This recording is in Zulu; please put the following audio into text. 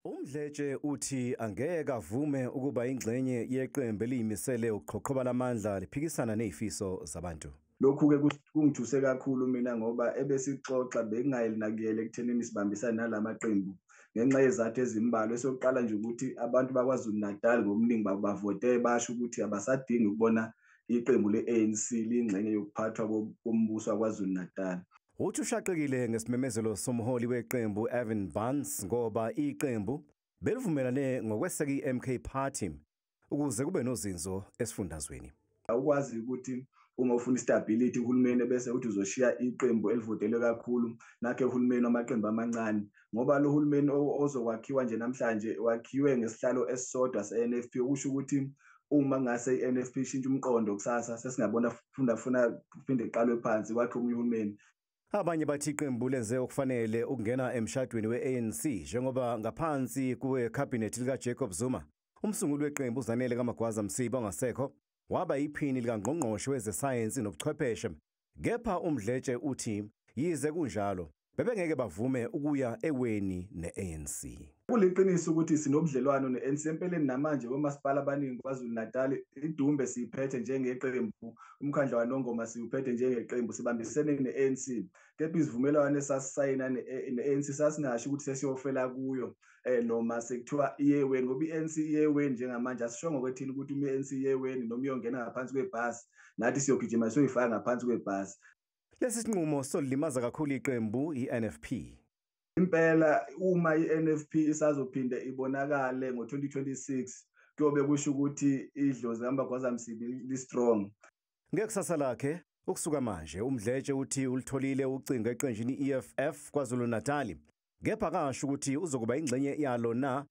Umdletshe uthi angeke avume ukuba ingxenye yeqembu eliyimisele uqhoqhoba lamandla liphikisana nezifiso zabantu. Lokhu-ke kungithuse kakhulu mina ngoba ebesixoxa bekungayinakuyele ekuthenini sibambisane nalamaqembu ngenxa yezathu ezimbalwa. Esokuqala nje ukuthi abantu bakwaZulu-Natal ngobuningi bavote basho ukuthi abasadingi ukubona iqembu le-ANC liyingxenye yokuphathwa kombuso waKwaZulu-Natal. Uthi ushaqekile ngesimemezelo somholi weqembu Evan Barnes ngoba iqembu belivumelane ngokweseka i-MK Party ukuze kube nozinzo esifundazweni. Awukwazi ukuthi uma ufuna istability uhulumeni bese uthi uzoshiya iqembu elivotelwe kakhulu nakhe uhulumeni wamaqembu amancane, ngoba lo hulumeni ozokwakhiwa nje namhlanje wakhiwe ngesihlalo esisodwa se-NFP. Okusho ukuthi uma ngase i-NFP ishintsha umqondo kusasa sesingabona funa kuphinde iqalwe phansi kwakhe omunye uhulumeni. Abanye bathi iqembu lenze okufanele ukungena emshadweni we-ANC njengoba ngaphansi kweKhabhinethi likaJacob Zuma umsunguli weqembu uZanele kaMagwaza Msibi ongasekho waba iphini likangqongqoshe wezesayensi nobuchwepheshe. Kepha umdletshe uthi yize kunjalo bebengeke bavume ukuya eweni ne-ANC. Kuliqiniso ukuthi sinobudlelwano ne-ANC empeleni namanje omasipala abaningi KwaZulu-Natal idumbe siyiphethe njengeqembu, umkhandlu waNongoma siwuphethe njengeqembu, sibambisene ne-ANC. Kepha isivumelwano esasisayina ne-ANC sasingasho ukuthi sesiyofela kuyo noma sekuthiwa iyeweni, ngoba i-ANC iyeweni njengamanje asishongo kwethini ukuthi uma i-ANC iyeweni noma iyongena ngaphansi kwebhasi nathi siyogijima soyifaka ngaphansi kwebhasi. Lesi sinqumo solimaza kakhulu iqembu i-NFP. Impela uma i-NFP isazophinde ibonakale ngo-2026 kuyobe kusho ukuthi idlozi kaMagwaza Msibi li-strong. Ngekusasa lakhe ukusuka manje umdletshe uthi ulitholile ucingo eqenjini i-EFF KwaZulu-Natal, kepha kasho ukuthi uzokuba ingxenye yalo na